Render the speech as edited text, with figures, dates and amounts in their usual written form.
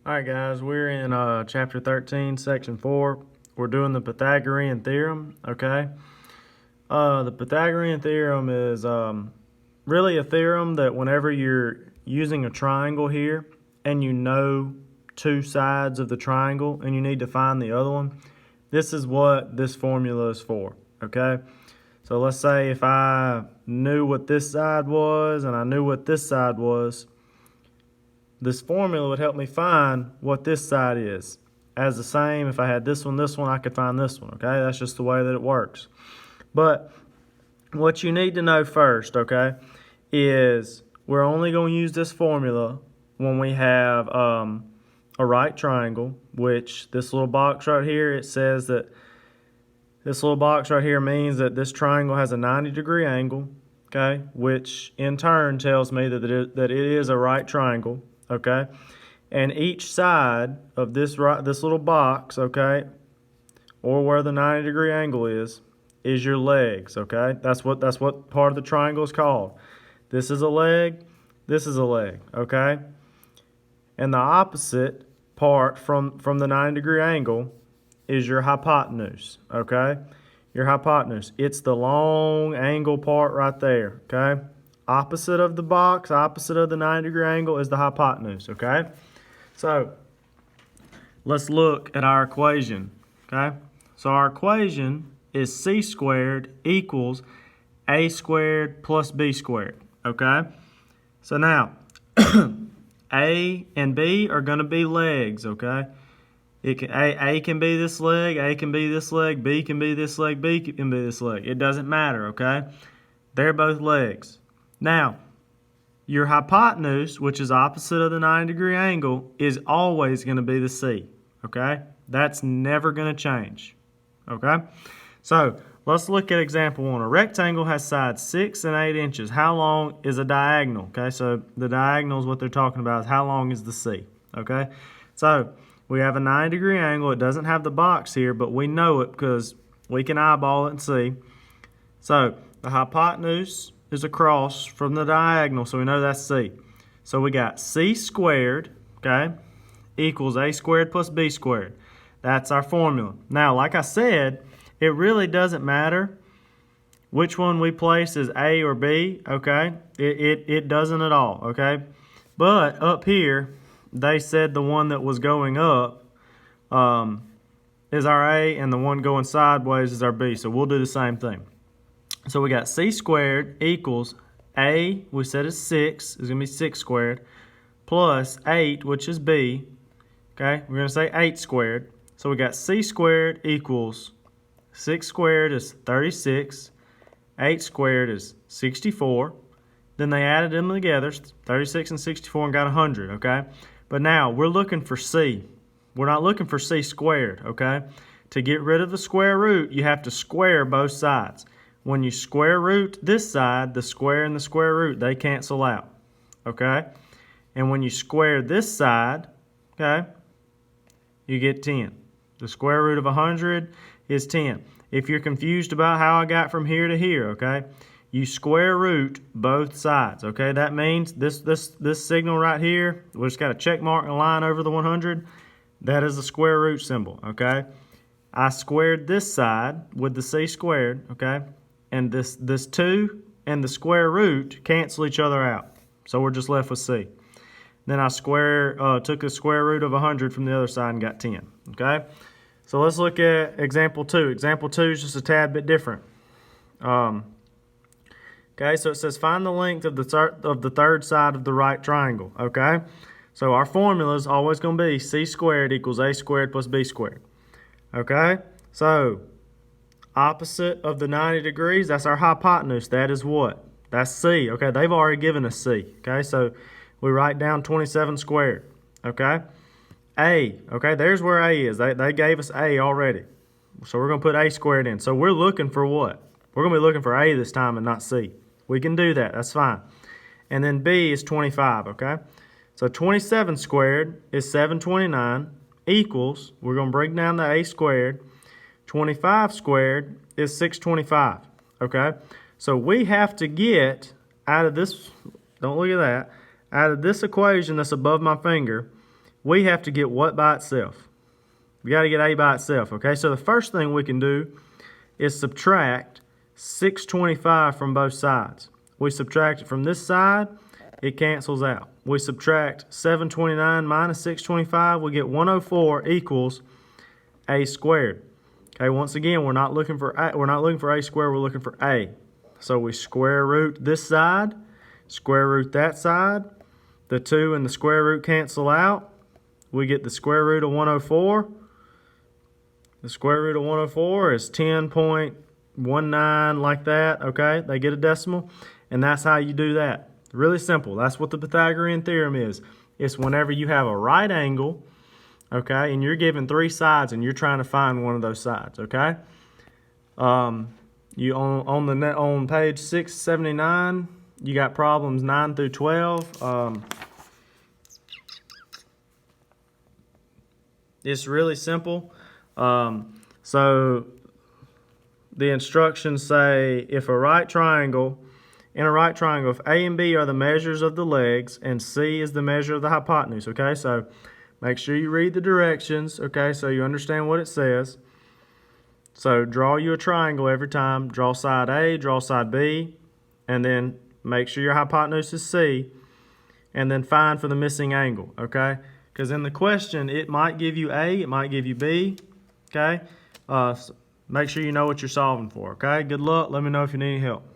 Alright guys, we're in chapter 13, section 4. We're doing the Pythagorean theorem, okay? The Pythagorean theorem is really a theorem that whenever you're using a triangle here and you know two sides of the triangle and you need to find the other one, this is what this formula is for, okay? So let's say if I knew what this side was and I knew what this side was, this formula would help me find what this side is. As the same, if I had this one, I could find this one, okay? That's just the way that it works. But what you need to know first, okay, is we're only going to use this formula when we have a right triangle, which this little box right here, it says that this little box right here means that this triangle has a 90-degree angle, okay, which in turn tells me that it is a right triangle. Okay, and each side of this little box, okay, or where the 90-degree angle is your legs. Okay, that's what part of the triangle is called. This is a leg. This is a leg. Okay, and the opposite part from the 90-degree angle is your hypotenuse. Okay, your hypotenuse. It's the long angle part right there. Okay. Opposite of the box, opposite of the 90-degree angle is the hypotenuse, okay? So, let's look at our equation, okay? So, our equation is c squared equals a squared plus b squared, okay? So, now, a and b are going to be legs, okay? A can be this leg, A can be this leg, B can be this leg, B can be this leg. It doesn't matter, okay? They're both legs. Now, your hypotenuse, which is opposite of the 90-degree angle, is always going to be the C, okay? That's never going to change, okay? So, let's look at example 1. A rectangle has sides 6 and 8 inches. How long is a diagonal, okay? So, the diagonal is what they're talking about, is how long is the C, okay? So, we have a 90-degree angle. It doesn't have the box here, but we know it because we can eyeball it and see. So, the hypotenuse is across from the diagonal, so we know that's C. So we got C squared, okay, equals A squared plus B squared. That's our formula. Now, like I said, it really doesn't matter which one we place as A or B, okay? It doesn't at all, okay? But up here, they said the one that was going up is our A, and the one going sideways is our B, so we'll do the same thing. So we got C squared equals A, we said is 6, is going to be 6 squared, plus 8, which is B. Okay, we're going to say 8 squared. So we got C squared equals 6 squared is 36, 8 squared is 64. Then they added them together, 36 and 64, and got 100, okay? But now we're looking for C. We're not looking for C squared, okay? To get rid of the square root, you have to square both sides. When you square root this side, the square and the square root, they cancel out, okay? And when you square this side, okay, you get 10. The square root of 100 is 10. If you're confused about how I got from here to here, okay, you square root both sides, okay? That means this signal right here, we just got a check mark and a line over the 100, that is the square root symbol, okay? I squared this side with the C squared, okay? And this 2 and the square root cancel each other out. So we're just left with C. Then I took the square root of 100 from the other side and got 10. Okay? So let's look at example 2. Example 2 is just a tad bit different. Okay, so it says find the length of the third side of the right triangle. Okay? So our formula is always going to be C squared equals A squared plus B squared. Okay? So opposite of the 90 degrees, that's our hypotenuse. That is what? That's C. Okay, they've already given us C. Okay, so we write down 27 squared. Okay, A. Okay, there's where A is. They gave us A already. So we're going to put A squared in. So we're looking for what? We're going to be looking for A this time and not C. We can do that. That's fine. And then B is 25. Okay, so 27 squared is 729 equals, we're going to break down the A squared, 25 squared is 625, okay? So we have to get out of this, don't look at that, out of this equation that's above my finger, we have to get what by itself? We got to get A by itself, okay? So the first thing we can do is subtract 625 from both sides. We subtract it from this side, it cancels out. We subtract 729 minus 625, we get 104 equals A squared. Okay, once again, we're not looking for A squared, we're looking for A. So we square root this side, square root that side. The 2 and the square root cancel out. We get the square root of 104. The square root of 104 is 10.19, like that, okay? They get a decimal, and that's how you do that. Really simple. That's what the Pythagorean theorem is. It's whenever you have a right angle, okay, and you're given 3 sides, and you're trying to find one of those sides, okay? On page 679, you got problems 9 through 12. It's really simple. So the instructions say if in a right triangle, if A and B are the measures of the legs and C is the measure of the hypotenuse, okay? So make sure you read the directions, okay, so you understand what it says. So draw you a triangle every time. Draw side A, draw side B, and then make sure your hypotenuse is C, and then find for the missing angle, okay? Because in the question, it might give you A, it might give you B, okay? Make sure you know what you're solving for, okay? Good luck. Let me know if you need any help.